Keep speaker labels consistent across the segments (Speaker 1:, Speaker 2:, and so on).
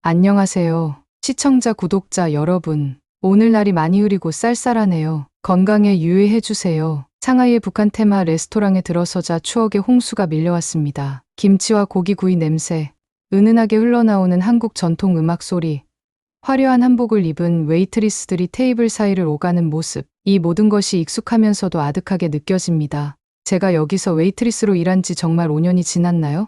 Speaker 1: 안녕하세요. 시청자, 구독자 여러분. 오늘 날이 많이 흐리고 쌀쌀하네요. 건강에 유의해주세요. 상하이의 북한 테마 레스토랑에 들어서자 추억의 홍수가 밀려왔습니다. 김치와 고기구이 냄새, 은은하게 흘러나오는 한국 전통 음악 소리, 화려한 한복을 입은 웨이트리스들이 테이블 사이를 오가는 모습, 이 모든 것이 익숙하면서도 아득하게 느껴집니다. 제가 여기서 웨이트리스로 일한 지 정말 5년이 지났나요?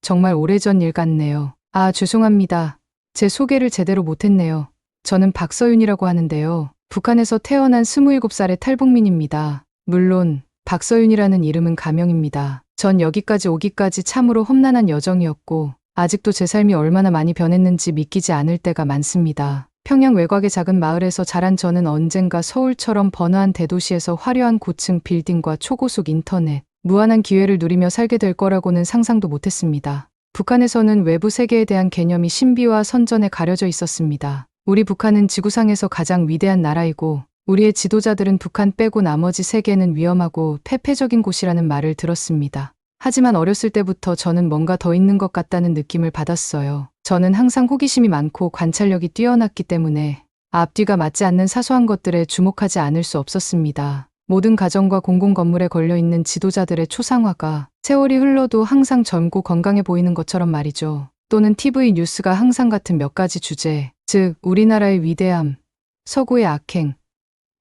Speaker 1: 정말 오래전 일 같네요. 아, 죄송합니다. 제 소개를 제대로 못했네요. 저는 박서윤이라고 하는데요. 북한에서 태어난 27살의 탈북민입니다. 물론 박서윤이라는 이름은 가명입니다. 전 여기까지 오기까지 참으로 험난한 여정이었고 아직도 제 삶이 얼마나 많이 변했는지 믿기지 않을 때가 많습니다. 평양 외곽의 작은 마을에서 자란 저는 언젠가 서울처럼 번화한 대도시에서 화려한 고층 빌딩과 초고속 인터넷, 무한한 기회를 누리며 살게 될 거라고는 상상도 못했습니다. 북한에서는 외부 세계에 대한 개념이 신비와 선전에 가려져 있었습니다. 우리 북한은 지구상에서 가장 위대한 나라이고 우리의 지도자들은 북한 빼고 나머지 세계는 위험하고 폐폐적인 곳이라는 말을 들었습니다. 하지만 어렸을 때부터 저는 뭔가 더 있는 것 같다는 느낌을 받았어요. 저는 항상 호기심이 많고 관찰력이 뛰어났기 때문에 앞뒤가 맞지 않는 사소한 것들에 주목하지 않을 수 없었습니다. 모든 가정과 공공건물에 걸려있는 지도자들의 초상화가 세월이 흘러도 항상 젊고 건강해 보이는 것처럼 말이죠. 또는 TV 뉴스가 항상 같은 몇 가지 주제, 즉 우리나라의 위대함, 서구의 악행,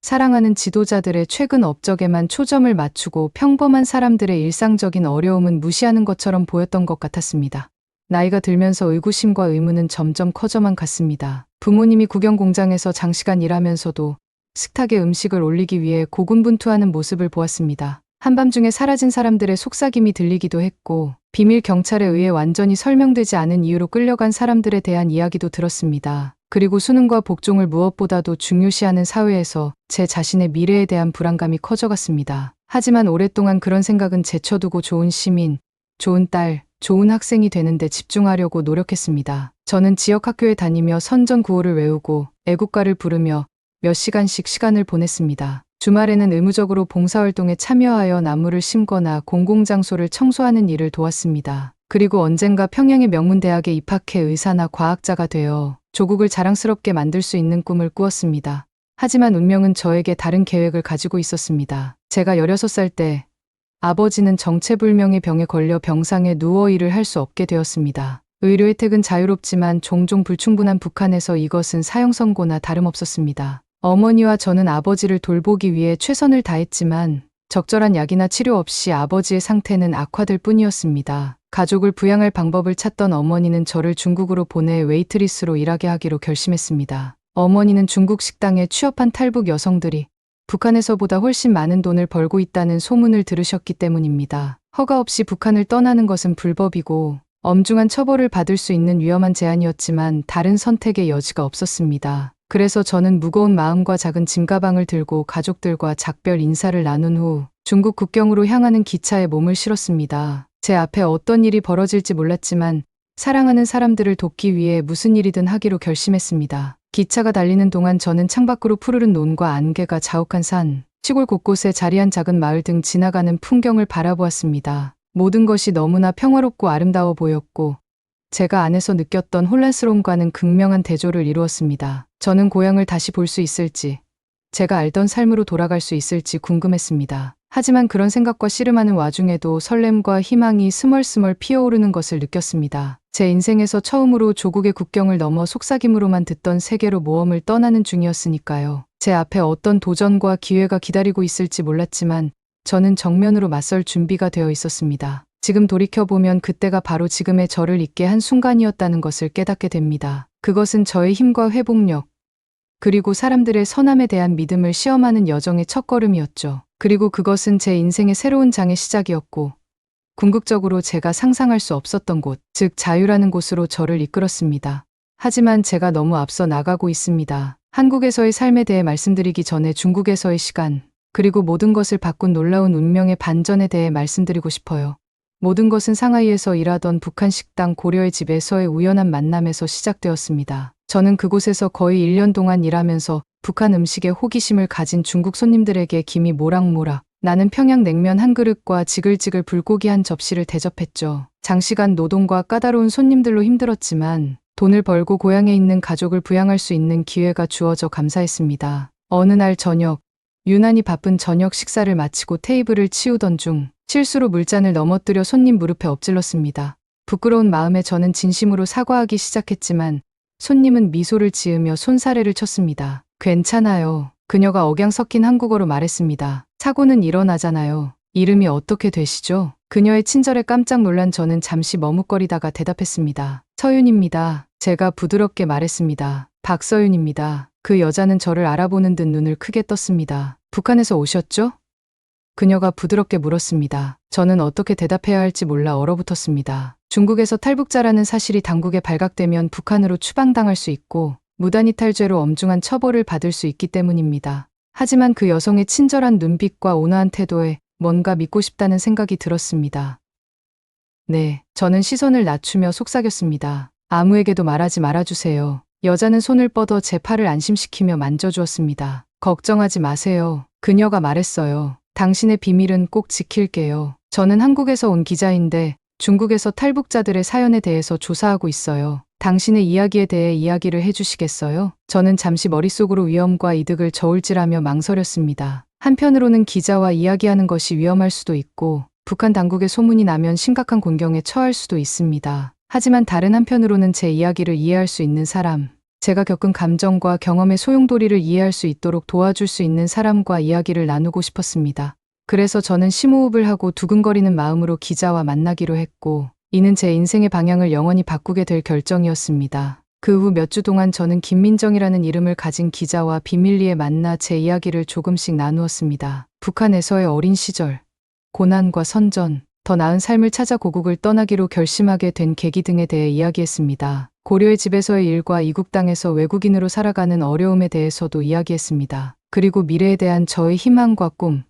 Speaker 1: 사랑하는 지도자들의 최근 업적에만 초점을 맞추고 평범한 사람들의 일상적인 어려움은 무시하는 것처럼 보였던 것 같았습니다. 나이가 들면서 의구심과 의문은 점점 커져만 갔습니다. 부모님이 구경 공장에서 장시간 일하면서도 식탁에 음식을 올리기 위해 고군분투하는 모습을 보았습니다. 한밤중에 사라진 사람들의 속삭임이 들리기도 했고 비밀 경찰에 의해 완전히 설명되지 않은 이유로 끌려간 사람들에 대한 이야기도 들었습니다. 그리고 수능과 복종을 무엇보다도 중요시하는 사회에서 제 자신의 미래에 대한 불안감이 커져갔습니다. 하지만 오랫동안 그런 생각은 제쳐두고 좋은 시민, 좋은 딸, 좋은 학생이 되는데 집중하려고 노력했습니다. 저는 지역 학교에 다니며 선전 구호를 외우고 애국가를 부르며 몇 시간씩 시간을 보냈습니다. 주말에는 의무적으로 봉사활동에 참여하여 나무를 심거나 공공장소를 청소하는 일을 도왔습니다. 그리고 언젠가 평양의 명문대학에 입학해 의사나 과학자가 되어 조국을 자랑스럽게 만들 수 있는 꿈을 꾸었습니다. 하지만 운명은 저에게 다른 계획을 가지고 있었습니다. 제가 16살 때 아버지는 정체불명의 병에 걸려 병상에 누워 일을 할 수 없게 되었습니다. 의료 혜택은 자유롭지만 종종 불충분한 북한에서 이것은 사형선고나 다름없었습니다. 어머니와 저는 아버지를 돌보기 위해 최선을 다했지만 적절한 약이나 치료 없이 아버지의 상태는 악화될 뿐이었습니다. 가족을 부양할 방법을 찾던 어머니는 저를 중국으로 보내 웨이트리스로 일하게 하기로 결심했습니다. 어머니는 중국 식당에 취업한 탈북 여성들이 북한에서보다 훨씬 많은 돈을 벌고 있다는 소문을 들으셨기 때문입니다. 허가 없이 북한을 떠나는 것은 불법이고 엄중한 처벌을 받을 수 있는 위험한 제안이었지만 다른 선택의 여지가 없었습니다. 그래서 저는 무거운 마음과 작은 짐가방을 들고 가족들과 작별 인사를 나눈 후 중국 국경으로 향하는 기차에 몸을 실었습니다. 제 앞에 어떤 일이 벌어질지 몰랐지만 사랑하는 사람들을 돕기 위해 무슨 일이든 하기로 결심했습니다. 기차가 달리는 동안 저는 창밖으로 푸르른 논과 안개가 자욱한 산, 시골 곳곳에 자리한 작은 마을 등 지나가는 풍경을 바라보았습니다. 모든 것이 너무나 평화롭고 아름다워 보였고 제가 안에서 느꼈던 혼란스러움과는 극명한 대조를 이루었습니다. 저는 고향을 다시 볼 수 있을지, 제가 알던 삶으로 돌아갈 수 있을지 궁금했습니다. 하지만 그런 생각과 씨름하는 와중에도 설렘과 희망이 스멀스멀 피어오르는 것을 느꼈습니다. 제 인생에서 처음으로 조국의 국경을 넘어 속삭임으로만 듣던 세계로 모험을 떠나는 중이었으니까요. 제 앞에 어떤 도전과 기회가 기다리고 있을지 몰랐지만 저는 정면으로 맞설 준비가 되어 있었습니다. 지금 돌이켜보면 그때가 바로 지금의 저를 있게 한 순간이었다는 것을 깨닫게 됩니다. 그것은 저의 힘과 회복력, 그리고 사람들의 선함에 대한 믿음을 시험하는 여정의 첫걸음이었죠. 그리고 그것은 제 인생의 새로운 장의 시작이었고 궁극적으로 제가 상상할 수 없었던 곳, 즉 자유라는 곳으로 저를 이끌었습니다. 하지만 제가 너무 앞서 나가고 있습니다. 한국에서의 삶에 대해 말씀드리기 전에 중국에서의 시간, 그리고 모든 것을 바꾼 놀라운 운명의 반전에 대해 말씀드리고 싶어요. 모든 것은 상하이에서 일하던 북한 식당 고려의 집에서의 우연한 만남에서 시작되었습니다. 저는 그곳에서 거의 1년 동안 일하면서 북한 음식에 호기심을 가진 중국 손님들에게 김이 모락모락 나는 평양 냉면 한 그릇과 지글지글 불고기 한 접시를 대접했죠. 장시간 노동과 까다로운 손님들로 힘들었지만 돈을 벌고 고향에 있는 가족을 부양할 수 있는 기회가 주어져 감사했습니다. 어느 날 저녁, 유난히 바쁜 저녁 식사를 마치고 테이블을 치우던 중 실수로 물잔을 넘어뜨려 손님 무릎에 엎질렀습니다. 부끄러운 마음에 저는 진심으로 사과하기 시작했지만 손님은 미소를 지으며 손사래를 쳤습니다. 괜찮아요. 그녀가 억양 섞인 한국어로 말했습니다. 사고는 일어나잖아요. 이름이 어떻게 되시죠? 그녀의 친절에 깜짝 놀란 저는 잠시 머뭇거리다가 대답했습니다. 서윤입니다. 제가 부드럽게 말했습니다. 박서윤입니다. 그 여자는 저를 알아보는 듯 눈을 크게 떴습니다. 북한에서 오셨죠? 그녀가 부드럽게 물었습니다. 저는 어떻게 대답해야 할지 몰라 얼어붙었습니다. 중국에서 탈북자라는 사실이 당국에 발각되면 북한으로 추방당할 수 있고 무단이탈죄로 엄중한 처벌을 받을 수 있기 때문입니다. 하지만 그 여성의 친절한 눈빛과 온화한 태도에 뭔가 믿고 싶다는 생각이 들었습니다. 네, 저는 시선을 낮추며 속삭였습니다. 아무에게도 말하지 말아주세요. 여자는 손을 뻗어 제 팔을 안심시키며 만져주었습니다. 걱정하지 마세요. 그녀가 말했어요. 당신의 비밀은 꼭 지킬게요. 저는 한국에서 온 기자인데 중국에서 탈북자들의 사연에 대해서 조사하고 있어요. 당신의 이야기에 대해 이야기를 해주시겠어요? 저는 잠시 머릿속으로 위험과 이득을 저울질하며 망설였습니다. 한편으로는 기자와 이야기하는 것이 위험할 수도 있고 북한 당국의 소문이 나면 심각한 곤경에 처할 수도 있습니다. 하지만 다른 한편으로는 제 이야기를 이해할 수 있는 사람, 제가 겪은 감정과 경험의 소용돌이를 이해할 수 있도록 도와줄 수 있는 사람과 이야기를 나누고 싶었습니다. 그래서 저는 심호흡을 하고 두근거리는 마음으로 기자와 만나기로 했고, 이는 제 인생의 방향을 영원히 바꾸게 될 결정이었습니다. 그 후 몇 주 동안 저는 김민정이라는 이름을 가진 기자와 비밀리에 만나 제 이야기를 조금씩 나누었습니다. 북한에서의 어린 시절, 고난과 선전, 더 나은 삶을 찾아 고국을 떠나기로 결심하게 된 계기 등에 대해 이야기했습니다. 고려의 집에서의 일과 이국 땅에서 외국인으로 살아가는 어려움에 대해서도 이야기했습니다. 그리고 미래에 대한 저의 희망과 꿈,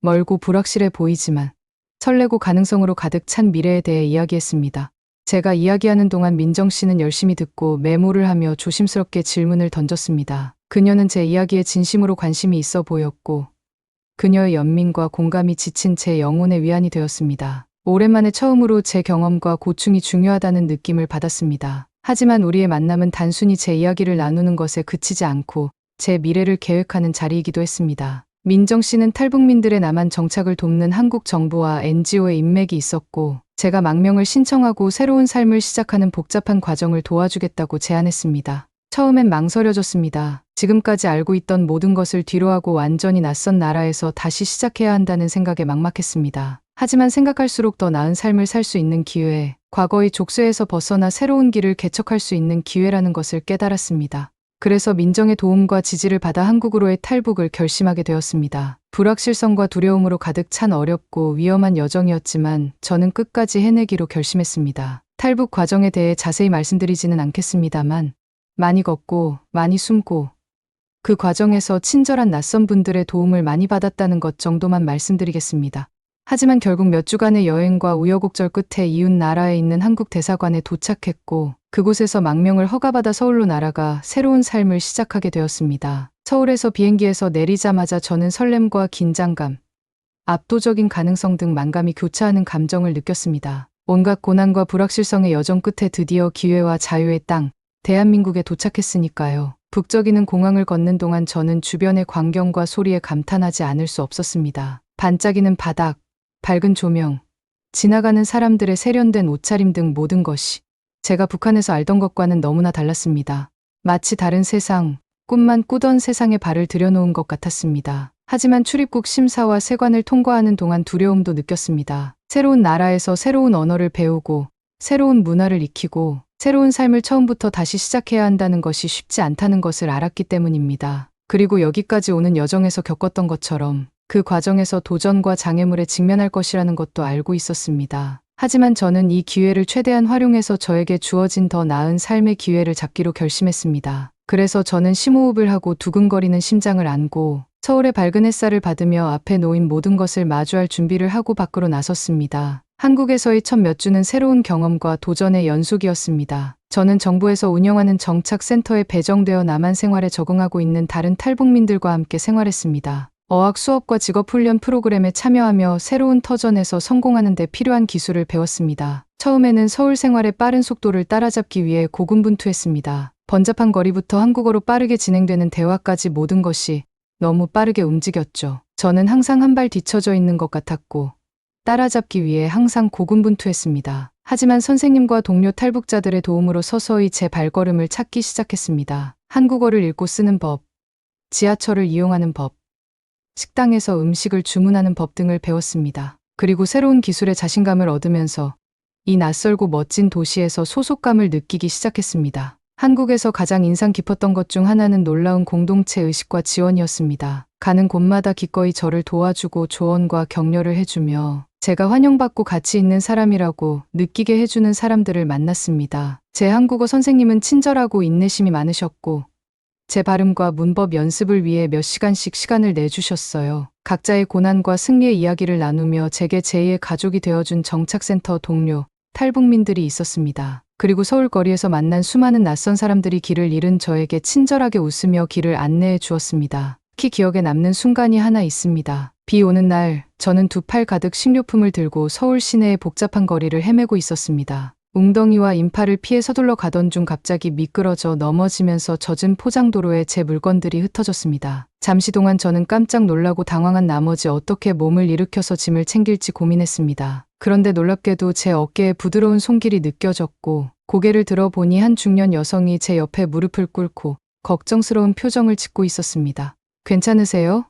Speaker 1: 멀고 불확실해 보이지만 설레고 가능성으로 가득 찬 미래에 대해 이야기했습니다. 제가 이야기하는 동안 민정 씨는 열심히 듣고 메모를 하며 조심스럽게 질문을 던졌습니다. 그녀는 제 이야기에 진심으로 관심이 있어 보였고 그녀의 연민과 공감이 지친 제 영혼의 위안이 되었습니다. 오랜만에 처음으로 제 경험과 고충이 중요하다는 느낌을 받았습니다. 하지만 우리의 만남은 단순히 제 이야기를 나누는 것에 그치지 않고 제 미래를 계획하는 자리이기도 했습니다. 민정 씨는 탈북민들의 남한 정착을 돕는 한국 정부와 NGO의 인맥이 있었고 제가 망명을 신청하고 새로운 삶을 시작하는 복잡한 과정을 도와주겠다고 제안했습니다. 처음엔 망설여졌습니다. 지금까지 알고 있던 모든 것을 뒤로하고 완전히 낯선 나라에서 다시 시작해야 한다는 생각에 막막했습니다. 하지만 생각할수록 더 나은 삶을 살 수 있는 기회, 과거의 족쇄에서 벗어나 새로운 길을 개척할 수 있는 기회라는 것을 깨달았습니다. 그래서 민정의 도움과 지지를 받아 한국으로의 탈북을 결심하게 되었습니다. 불확실성과 두려움으로 가득 찬 어렵고 위험한 여정이었지만 저는 끝까지 해내기로 결심했습니다. 탈북 과정에 대해 자세히 말씀드리지는 않겠습니다만 많이 걷고 많이 숨고 그 과정에서 친절한 낯선 분들의 도움을 많이 받았다는 것 정도만 말씀드리겠습니다. 하지만 결국 몇 주간의 여행과 우여곡절 끝에 이웃 나라에 있는 한국 대사관에 도착했고 그곳에서 망명을 허가받아 서울로 날아가 새로운 삶을 시작하게 되었습니다. 서울에서 비행기에서 내리자마자 저는 설렘과 긴장감, 압도적인 가능성 등 만감이 교차하는 감정을 느꼈습니다. 온갖 고난과 불확실성의 여정 끝에 드디어 기회와 자유의 땅, 대한민국에 도착했으니까요. 북적이는 공항을 걷는 동안 저는 주변의 광경과 소리에 감탄하지 않을 수 없었습니다. 반짝이는 바닥, 밝은 조명, 지나가는 사람들의 세련된 옷차림 등 모든 것이 제가 북한에서 알던 것과는 너무나 달랐습니다. 마치 다른 세상, 꿈만 꾸던 세상에 발을 들여놓은 것 같았습니다. 하지만 출입국 심사와 세관을 통과하는 동안 두려움도 느꼈습니다. 새로운 나라에서 새로운 언어를 배우고 새로운 문화를 익히고 새로운 삶을 처음부터 다시 시작해야 한다는 것이 쉽지 않다는 것을 알았기 때문입니다. 그리고 여기까지 오는 여정에서 겪었던 것처럼 그 과정에서 도전과 장애물에 직면할 것이라는 것도 알고 있었습니다. 하지만 저는 이 기회를 최대한 활용해서 저에게 주어진 더 나은 삶의 기회를 잡기로 결심했습니다. 그래서 저는 심호흡을 하고 두근거리는 심장을 안고 서울의 밝은 햇살을 받으며 앞에 놓인 모든 것을 마주할 준비를 하고 밖으로 나섰습니다. 한국에서의 첫 몇 주는 새로운 경험과 도전의 연속이었습니다. 저는 정부에서 운영하는 정착센터에 배정되어 남한 생활에 적응하고 있는 다른 탈북민들과 함께 생활했습니다. 어학 수업과 직업훈련 프로그램에 참여하며 새로운 터전에서 성공하는 데 필요한 기술을 배웠습니다. 처음에는 서울 생활의 빠른 속도를 따라잡기 위해 고군분투했습니다. 번잡한 거리부터 한국어로 빠르게 진행되는 대화까지 모든 것이 너무 빠르게 움직였죠. 저는 항상 한 발 뒤처져 있는 것 같았고 따라잡기 위해 항상 고군분투했습니다. 하지만 선생님과 동료 탈북자들의 도움으로 서서히 제 발걸음을 찾기 시작했습니다. 한국어를 읽고 쓰는 법, 지하철을 이용하는 법, 식당에서 음식을 주문하는 법 등을 배웠습니다. 그리고 새로운 기술에 자신감을 얻으면서 이 낯설고 멋진 도시에서 소속감을 느끼기 시작했습니다. 한국에서 가장 인상 깊었던 것 중 하나는 놀라운 공동체 의식과 지원이었습니다. 가는 곳마다 기꺼이 저를 도와주고 조언과 격려를 해주며 제가 환영받고 가치 있는 사람이라고 느끼게 해주는 사람들을 만났습니다. 제 한국어 선생님은 친절하고 인내심이 많으셨고 제 발음과 문법 연습을 위해 몇 시간씩 시간을 내주셨어요. 각자의 고난과 승리의 이야기를 나누며 제게 제2의 가족이 되어준 정착센터 동료, 탈북민들이 있었습니다. 그리고 서울 거리에서 만난 수많은 낯선 사람들이 길을 잃은 저에게 친절하게 웃으며 길을 안내해 주었습니다. 특히 기억에 남는 순간이 하나 있습니다. 비 오는 날, 저는 두 팔 가득 식료품을 들고 서울 시내의 복잡한 거리를 헤매고 있었습니다. 웅덩이와 인파를 피해 서둘러 가던 중 갑자기 미끄러져 넘어지면서 젖은 포장도로에 제 물건들이 흩어졌습니다. 잠시 동안 저는 깜짝 놀라고 당황한 나머지 어떻게 몸을 일으켜서 짐을 챙길지 고민했습니다. 그런데 놀랍게도 제 어깨에 부드러운 손길이 느껴졌고 고개를 들어보니 한 중년 여성이 제 옆에 무릎을 꿇고 걱정스러운 표정을 짓고 있었습니다. 괜찮으세요?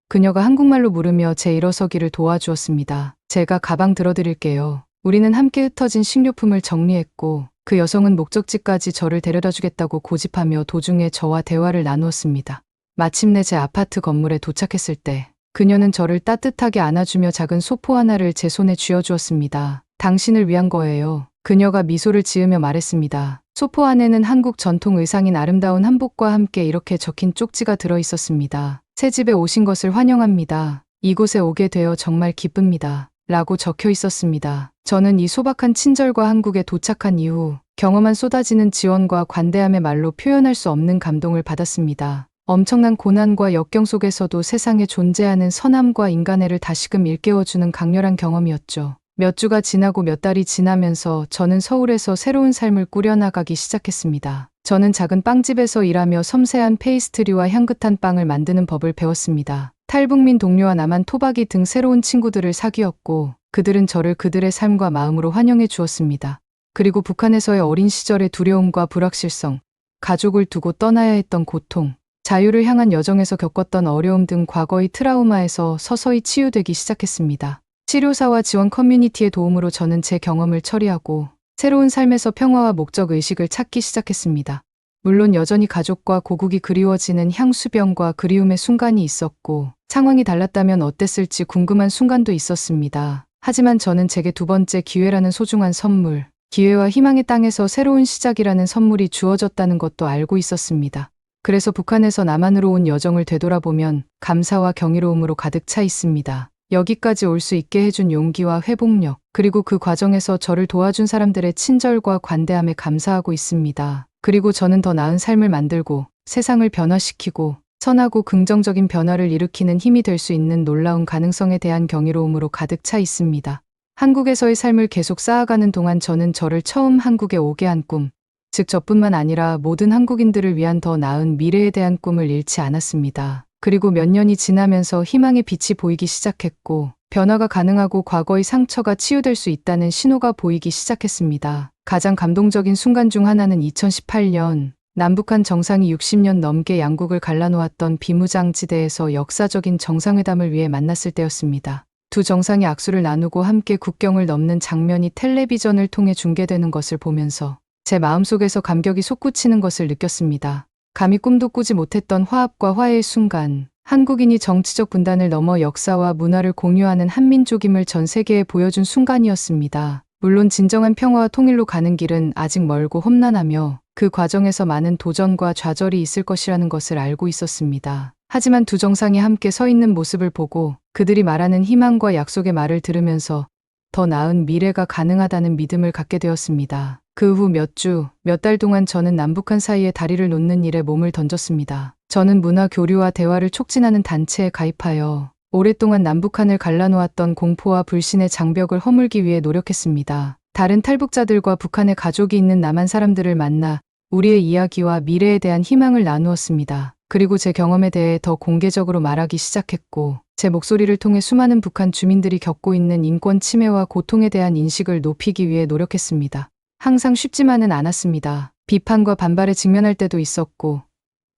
Speaker 1: 그녀가 한국말로 물으며 제 일어서기를 도와주었습니다. 제가 가방 들어드릴게요. 우리는 함께 흩어진 식료품을 정리했고 그 여성은 목적지까지 저를 데려다 주겠다고 고집하며 도중에 저와 대화를 나누었습니다. 마침내 제 아파트 건물에 도착했을 때 그녀는 저를 따뜻하게 안아주며 작은 소포 하나를 제 손에 쥐어주었습니다. 당신을 위한 거예요. 그녀가 미소를 지으며 말했습니다. 소포 안에는 한국 전통 의상인 아름다운 한복과 함께 이렇게 적힌 쪽지가 들어 있었습니다. 새 집에 오신 것을 환영합니다. 이곳에 오게 되어 정말 기쁩니다. 라고 적혀 있었습니다. 저는 이 소박한 친절과 한국에 도착한 이후 경험한 쏟아지는 지원과 관대함의 말로 표현할 수 없는 감동을 받았습니다. 엄청난 고난과 역경 속에서도 세상에 존재하는 선함과 인간애를 다시금 일깨워주는 강렬한 경험이었죠. 몇 주가 지나고 몇 달이 지나면서 저는 서울에서 새로운 삶을 꾸려나가기 시작했습니다. 저는 작은 빵집에서 일하며 섬세한 페이스트리와 향긋한 빵을 만드는 법을 배웠습니다. 탈북민 동료와 남한 토박이 등 새로운 친구들을 사귀었고 그들은 저를 그들의 삶과 마음으로 환영해 주었습니다. 그리고 북한에서의 어린 시절의 두려움과 불확실성, 가족을 두고 떠나야 했던 고통, 자유를 향한 여정에서 겪었던 어려움 등 과거의 트라우마에서 서서히 치유되기 시작했습니다. 치료사와 지원 커뮤니티의 도움으로 저는 제 경험을 처리하고 새로운 삶에서 평화와 목적 의식을 찾기 시작했습니다. 물론 여전히 가족과 고국이 그리워지는 향수병과 그리움의 순간이 있었고 상황이 달랐다면 어땠을지 궁금한 순간도 있었습니다. 하지만 저는 제게 두 번째 기회라는 소중한 선물, 기회와 희망의 땅에서 새로운 시작이라는 선물이 주어졌다는 것도 알고 있었습니다. 그래서 북한에서 남한으로 온 여정을 되돌아보면 감사와 경이로움으로 가득 차 있습니다. 여기까지 올 수 있게 해준 용기와 회복력, 그리고 그 과정에서 저를 도와준 사람들의 친절과 관대함에 감사하고 있습니다. 그리고 저는 더 나은 삶을 만들고 세상을 변화시키고 선하고 긍정적인 변화를 일으키는 힘이 될 수 있는 놀라운 가능성에 대한 경이로움으로 가득 차 있습니다. 한국에서의 삶을 계속 쌓아가는 동안 저는 저를 처음 한국에 오게 한 꿈, 즉 저뿐만 아니라 모든 한국인들을 위한 더 나은 미래에 대한 꿈을 잃지 않았습니다. 그리고 몇 년이 지나면서 희망의 빛이 보이기 시작했고 변화가 가능하고 과거의 상처가 치유될 수 있다는 신호가 보이기 시작했습니다. 가장 감동적인 순간 중 하나는 2018년 남북한 정상이 60년 넘게 양국을 갈라놓았던 비무장지대에서 역사적인 정상회담을 위해 만났을 때였습니다. 두 정상이 악수를 나누고 함께 국경을 넘는 장면이 텔레비전을 통해 중계되는 것을 보면서 제 마음속에서 감격이 솟구치는 것을 느꼈습니다. 감히 꿈도 꾸지 못했던 화합과 화해의 순간, 한국인이 정치적 분단을 넘어 역사와 문화를 공유하는 한민족임을 전 세계에 보여준 순간이었습니다. 물론 진정한 평화와 통일로 가는 길은 아직 멀고 험난하며 그 과정에서 많은 도전과 좌절이 있을 것이라는 것을 알고 있었습니다. 하지만 두 정상이 함께 서 있는 모습을 보고 그들이 말하는 희망과 약속의 말을 들으면서 더 나은 미래가 가능하다는 믿음을 갖게 되었습니다. 그 후 몇 주, 몇 달 동안 저는 남북한 사이에 다리를 놓는 일에 몸을 던졌습니다. 저는 문화 교류와 대화를 촉진하는 단체에 가입하여 오랫동안 남북한을 갈라놓았던 공포와 불신의 장벽을 허물기 위해 노력했습니다. 다른 탈북자들과 북한에 가족이 있는 남한 사람들을 만나 우리의 이야기와 미래에 대한 희망을 나누었습니다. 그리고 제 경험에 대해 더 공개적으로 말하기 시작했고, 제 목소리를 통해 수많은 북한 주민들이 겪고 있는 인권 침해와 고통에 대한 인식을 높이기 위해 노력했습니다. 항상 쉽지만은 않았습니다. 비판과 반발에 직면할 때도 있었고,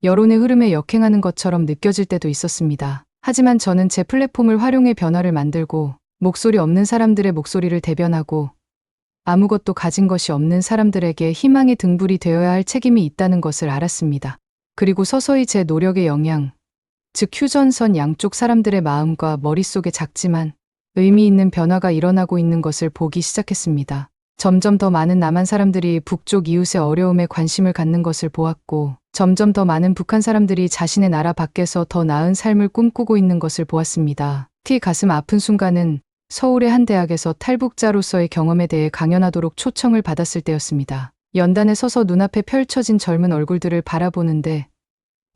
Speaker 1: 여론의 흐름에 역행하는 것처럼 느껴질 때도 있었습니다. 하지만 저는 제 플랫폼을 활용해 변화를 만들고, 목소리 없는 사람들의 목소리를 대변하고, 아무것도 가진 것이 없는 사람들에게 희망의 등불이 되어야 할 책임이 있다는 것을 알았습니다. 그리고 서서히 제 노력의 영향, 즉 휴전선 양쪽 사람들의 마음과 머릿속에 작지만 의미 있는 변화가 일어나고 있는 것을 보기 시작했습니다. 점점 더 많은 남한 사람들이 북쪽 이웃의 어려움에 관심을 갖는 것을 보았고, 점점 더 많은 북한 사람들이 자신의 나라 밖에서 더 나은 삶을 꿈꾸고 있는 것을 보았습니다. 가슴 아픈 순간은 서울의 한 대학에서 탈북자로서의 경험에 대해 강연하도록 초청을 받았을 때였습니다. 연단에 서서 눈앞에 펼쳐진 젊은 얼굴들을 바라보는데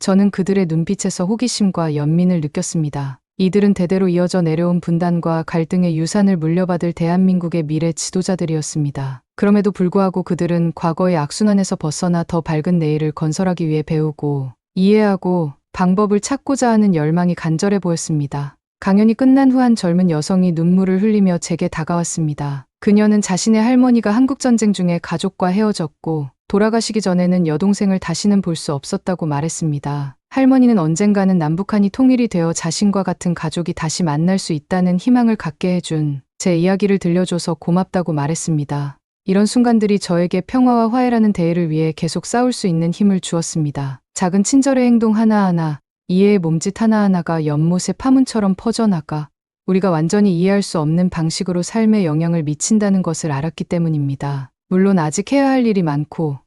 Speaker 1: 저는 그들의 눈빛에서 호기심과 연민을 느꼈습니다. 이들은 대대로 이어져 내려온 분단과 갈등의 유산을 물려받을 대한민국의 미래 지도자들이었습니다. 그럼에도 불구하고 그들은 과거의 악순환에서 벗어나 더 밝은 내일을 건설하기 위해 배우고 이해하고 방법을 찾고자 하는 열망이 간절해 보였습니다. 강연이 끝난 후 한 젊은 여성이 눈물을 흘리며 제게 다가왔습니다. 그녀는 자신의 할머니가 한국전쟁 중에 가족과 헤어졌고 돌아가시기 전에는 여동생을 다시는 볼 수 없었다고 말했습니다. 할머니는 언젠가는 남북한이 통일이 되어 자신과 같은 가족이 다시 만날 수 있다는 희망을 갖게 해준 제 이야기를 들려줘서 고맙다고 말했습니다. 이런 순간들이 저에게 평화와 화해라는 대의를 위해 계속 싸울 수 있는 힘을 주었습니다. 작은 친절의 행동 하나하나, 이해의 몸짓 하나하나가 연못의 파문처럼 퍼져나가 우리가 완전히 이해할 수 없는 방식으로 삶에 영향을 미친다는 것을 알았기 때문입니다. 물론 아직 해야 할 일이 많고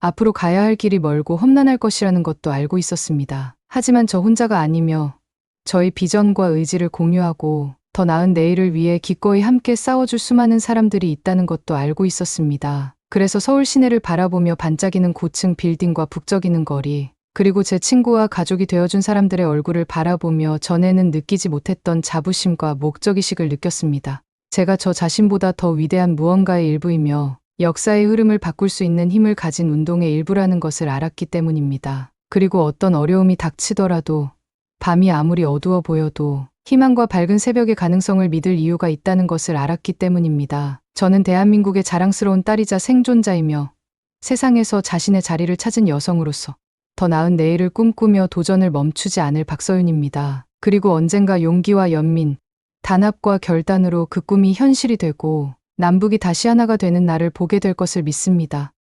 Speaker 1: 앞으로 가야 할 길이 멀고 험난할 것이라는 것도 알고 있었습니다. 하지만 저 혼자가 아니며 저희 비전과 의지를 공유하고 더 나은 내일을 위해 기꺼이 함께 싸워줄 수많은 사람들이 있다는 것도 알고 있었습니다. 그래서 서울 시내를 바라보며 반짝이는 고층 빌딩과 북적이는 거리, 그리고 제 친구와 가족이 되어준 사람들의 얼굴을 바라보며 전에는 느끼지 못했던 자부심과 목적의식을 느꼈습니다. 제가 저 자신보다 더 위대한 무언가의 일부이며 역사의 흐름을 바꿀 수 있는 힘을 가진 운동의 일부라는 것을 알았기 때문입니다. 그리고 어떤 어려움이 닥치더라도, 밤이 아무리 어두워 보여도 희망과 밝은 새벽의 가능성을 믿을 이유가 있다는 것을 알았기 때문입니다. 저는 대한민국의 자랑스러운 딸이자 생존자이며 세상에서 자신의 자리를 찾은 여성으로서 더 나은 내일을 꿈꾸며 도전을 멈추지 않을 박서윤입니다. 그리고 언젠가 용기와 연민, 단합과 결단으로 그 꿈이 현실이 되고 남북이 다시 하나가 되는 날을 보게 될 것을 믿습니다.